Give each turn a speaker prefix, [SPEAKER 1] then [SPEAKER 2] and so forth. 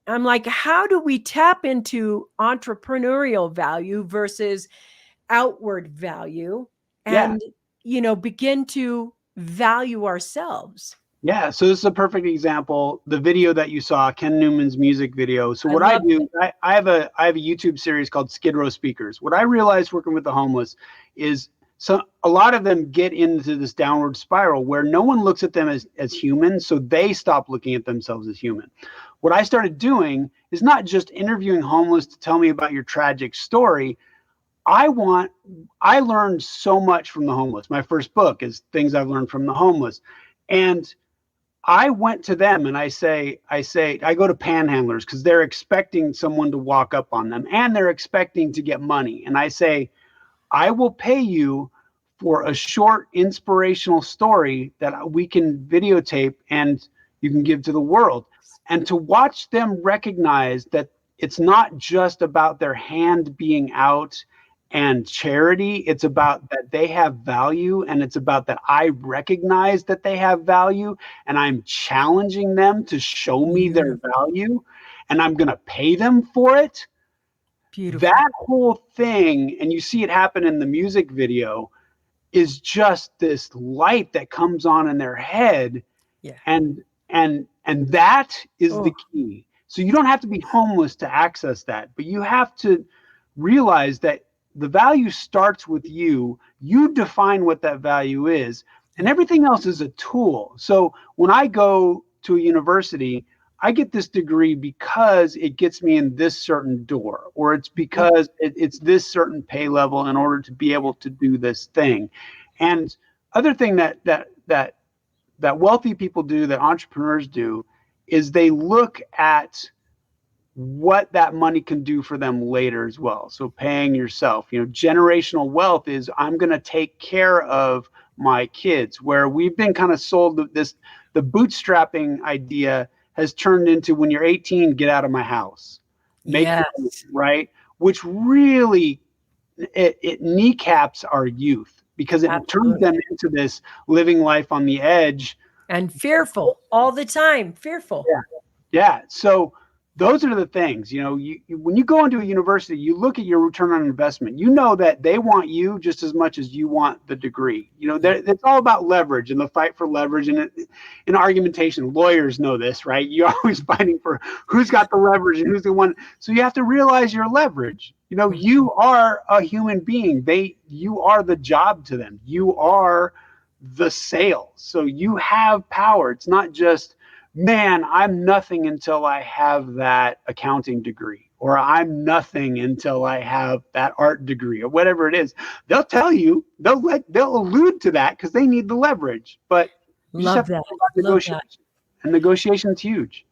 [SPEAKER 1] I'm like, how do we tap into entrepreneurial value versus outward value
[SPEAKER 2] Yeah.
[SPEAKER 1] and, begin to value ourselves?
[SPEAKER 2] Yeah, so this is a perfect example. The video that you saw, Ken Newman's music video. So
[SPEAKER 1] I
[SPEAKER 2] what I
[SPEAKER 1] love
[SPEAKER 2] do,
[SPEAKER 1] it.
[SPEAKER 2] I have a YouTube series called Skid Row Speakers. What I realized working with the homeless is a lot of them get into this downward spiral where no one looks at them as human, so they stop looking at themselves as human. What I started doing is not just interviewing homeless to tell me about your tragic story. I learned so much from the homeless. My first book is things I've learned from the homeless. And I went to them and I go to panhandlers because they're expecting someone to walk up on them and they're expecting to get money. And I say, I will pay you for a short inspirational story that we can videotape and you can give to the world. And to watch them recognize that it's not just about their hand being out and charity, it's about that they have value, and it's about that I recognize that they have value and I'm challenging them to show me their
[SPEAKER 1] Beautiful.
[SPEAKER 2] value and I'm going to pay them for it.
[SPEAKER 1] Beautiful.
[SPEAKER 2] That whole thing, and you see it happen in the music video, is just this light that comes on in their head,
[SPEAKER 1] Yeah.
[SPEAKER 2] and that is the
[SPEAKER 1] Oh,
[SPEAKER 2] key. So you don't have to be homeless to access that, but you have to realize that the value starts with you. You define what that value is, and
[SPEAKER 1] yeah.
[SPEAKER 2] everything else is a tool. So when I go to a university, I get this degree because it gets me in this certain door, or it's
[SPEAKER 1] Yeah.
[SPEAKER 2] because it's this certain pay level in order to be able to do this thing. And other thing that wealthy people do, that entrepreneurs do, is they look at what that money can do for them later as well. So paying yourself, generational wealth is I'm going to take care of my kids, where we've been kind of sold this, the bootstrapping idea has turned into when you're 18, get out of my house, make your own,
[SPEAKER 1] Yes.
[SPEAKER 2] right? Which really, it kneecaps our youth because it turns them
[SPEAKER 1] Absolutely.
[SPEAKER 2] into this living life on the edge.
[SPEAKER 1] And fearful all the time. Fearful.
[SPEAKER 2] Yeah. Yeah. So those are the things, when you go into a university, you look at your return on investment, that they want you just as much as you want the degree.
[SPEAKER 1] Yeah.
[SPEAKER 2] It's all about leverage and the fight for leverage, and in argumentation, lawyers know this, right? You're always fighting for who's got the leverage and who's the one. So you have to realize your leverage. You are a human being. You are the job to them. You are the sale. So you have power. It's not just, man, I'm nothing until I have that accounting degree, or I'm nothing until I have that art degree, or whatever it is. They'll tell you, they'll allude to that because they need the leverage. But you just
[SPEAKER 1] Love
[SPEAKER 2] have to
[SPEAKER 1] that.
[SPEAKER 2] think about
[SPEAKER 1] Love that.
[SPEAKER 2] negotiation, and negotiation is huge.